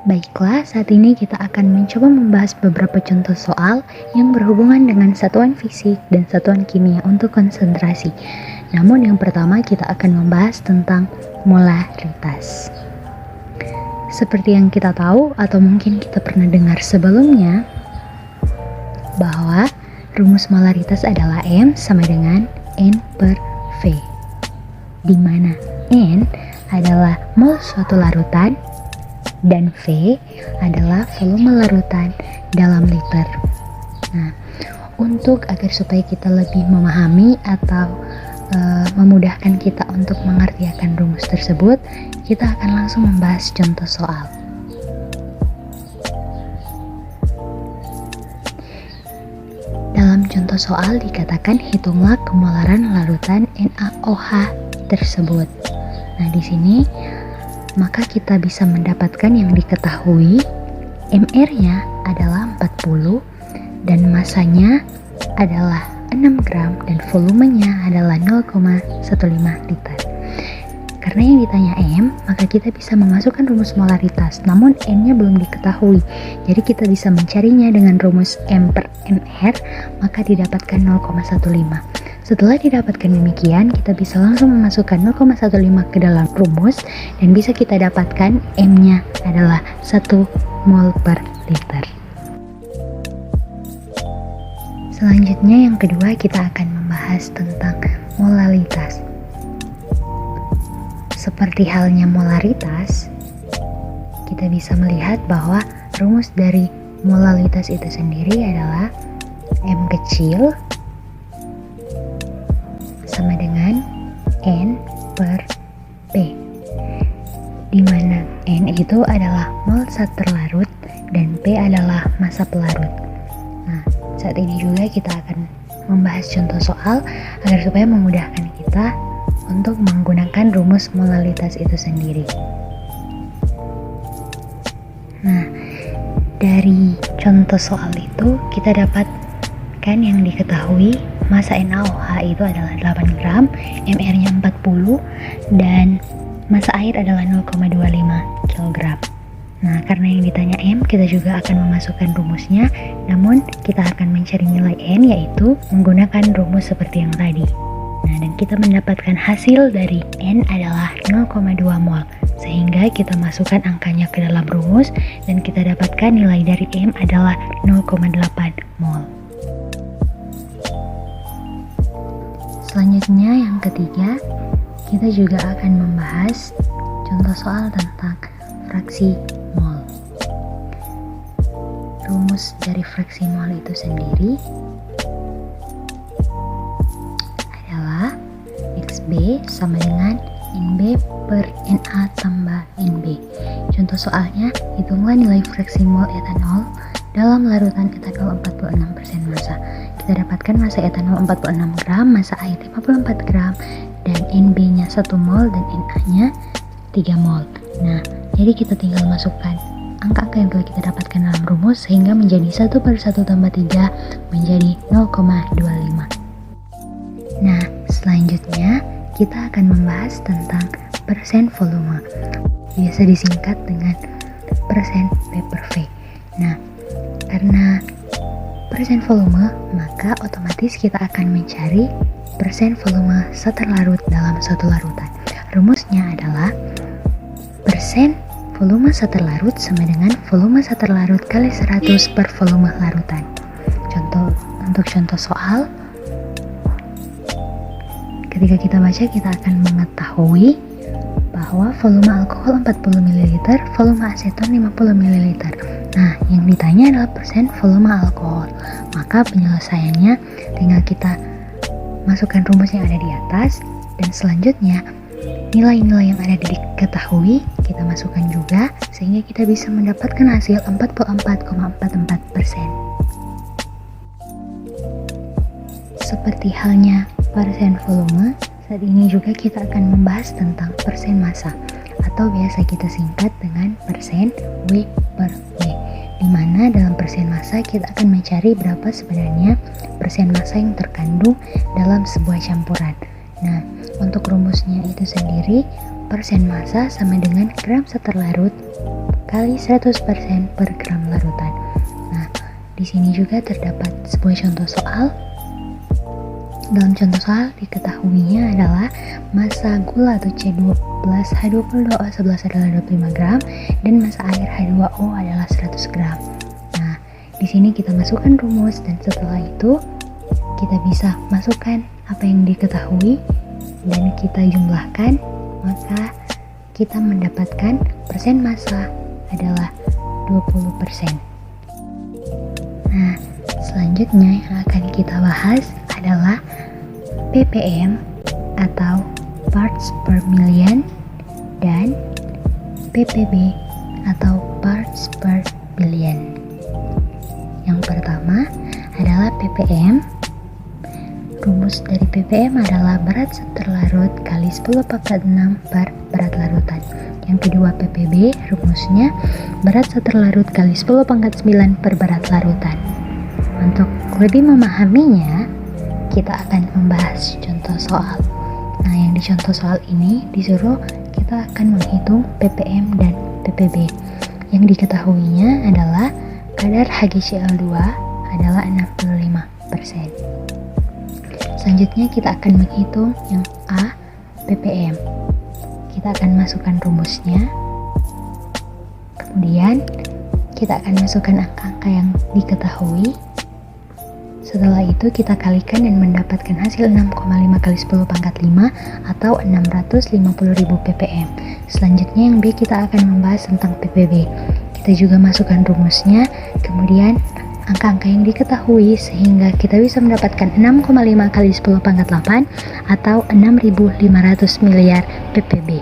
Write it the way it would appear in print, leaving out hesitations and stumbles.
Baiklah, saat ini kita akan mencoba membahas beberapa contoh soal yang berhubungan dengan satuan fisik dan satuan kimia untuk konsentrasi. Namun yang pertama kita akan membahas tentang molaritas. Seperti yang kita tahu atau mungkin kita pernah dengar sebelumnya, bahwa rumus molaritas adalah M sama dengan N per V, di mana N adalah mol suatu larutan dan V adalah volume larutan dalam liter. Nah, untuk agar supaya kita lebih memahami atau memudahkan kita untuk mengerjakan rumus tersebut, kita akan langsung membahas contoh soal. Dalam contoh soal dikatakan hitunglah kemolaran larutan NaOH tersebut. Nah, di sini maka kita bisa mendapatkan yang diketahui MR-nya adalah 40 dan masanya adalah 6 gram dan volumenya adalah 0,15 liter. Karena yang ditanya M, maka kita bisa memasukkan rumus molaritas, namun N-nya belum diketahui. Jadi kita bisa mencarinya dengan rumus M per MR, maka didapatkan 0,15. Setelah didapatkan demikian, kita bisa langsung memasukkan 0,15 ke dalam rumus dan bisa kita dapatkan M-nya adalah 1 mol per liter. Selanjutnya yang kedua kita akan membahas tentang molalitas. Seperti halnya molaritas, kita bisa melihat bahwa rumus dari molalitas itu sendiri adalah M kecil sama dengan N per P, di mana N itu adalah mol zat terlarut dan P adalah massa pelarut. Nah, saat ini juga kita akan membahas contoh soal agar supaya memudahkan kita untuk menggunakan rumus molalitas itu sendiri. Nah, dari contoh soal itu kita dapatkan yang diketahui massa NaOH itu adalah 8 gram, MR-nya 40, dan massa air adalah 0,25 kg. Nah, karena yang ditanya M, kita juga akan memasukkan rumusnya, namun kita akan mencari nilai N, yaitu menggunakan rumus seperti yang tadi. Nah, dan kita mendapatkan hasil dari N adalah 0,2 mol, sehingga kita masukkan angkanya ke dalam rumus, dan kita dapatkan nilai dari M adalah 0,8 mol. Selanjutnya yang ketiga, kita juga akan membahas contoh soal tentang fraksi mol. Rumus dari fraksi mol itu sendiri adalah XB sama dengan NB per Na tambah NB. Contoh soalnya, hitunglah nilai fraksi mol etanol dalam larutan etanol 46% massa. Kita dapatkan massa etanol 46 gram, massa air 54 gram, dan NB-nya 1 mol dan Na-nya 3 mol. Nah, jadi kita tinggal masukkan angka-angka yang telah kita dapatkan dalam rumus sehingga menjadi 1 per 1 tambah 3 menjadi 0,25. Nah, selanjutnya kita akan membahas tentang persen volume. Biasa disingkat dengan persen P per V. Nah, karena persen volume, maka otomatis kita akan mencari persen volume zat terlarut dalam suatu larutan. Rumusnya adalah persen volume zat terlarut sama dengan volume zat terlarut kali 100 per volume larutan. Untuk contoh soal, ketika kita baca kita akan mengetahui bahwa volume alkohol 40 ml, volume aseton 50 ml. Nah, yang ditanya adalah persen volume alkohol. Maka penyelesaiannya tinggal kita masukkan rumus yang ada di atas, dan selanjutnya nilai-nilai yang ada diketahui kita masukkan juga, sehingga kita bisa mendapatkan hasil 44,44%. Seperti halnya persen volume, saat ini juga kita akan membahas tentang persen massa, atau biasa kita singkat dengan persen W per W, di mana dalam persen massa kita akan mencari berapa sebenarnya persen massa yang terkandung dalam sebuah campuran. Nah, untuk rumusnya itu sendiri, persen massa sama dengan gram zat terlarut kali 100% per gram larutan. Nah, di sini juga terdapat sebuah contoh soal. Dalam contoh soal diketahuinya adalah massa gula atau C12H20O11 adalah 25 gram dan massa air H2O adalah 100 gram. Nah, di sini kita masukkan rumus dan setelah itu kita bisa masukkan apa yang diketahui dan kita jumlahkan, maka kita mendapatkan persen massa adalah 20%. Nah, selanjutnya yang akan kita bahas adalah ppm atau parts per million dan ppb atau parts per billion. Yang pertama adalah ppm. Rumus dari ppm adalah berat seterlarut kali 10 pangkat 6 per berat larutan. Yang kedua ppb, rumusnya berat seterlarut kali 10 pangkat 9 per berat larutan. Untuk lebih memahaminya, kita akan membahas contoh soal. Nah, yang di contoh soal ini disuruh kita akan menghitung ppm dan ppb. Yang diketahuinya adalah kadar HgCl2 adalah 65%. Selanjutnya kita akan menghitung yang A, ppm. Kita akan masukkan rumusnya. Kemudian kita akan masukkan angka-angka yang diketahui. Setelah itu kita kalikan dan mendapatkan hasil 6,5 kali 10 pangkat 5 atau 650.000 ppm. Selanjutnya yang B, kita akan membahas tentang ppb. Kita juga masukkan rumusnya, kemudian angka-angka yang diketahui sehingga kita bisa mendapatkan 6,5 kali 10 pangkat 8 atau 6.500 miliar ppb.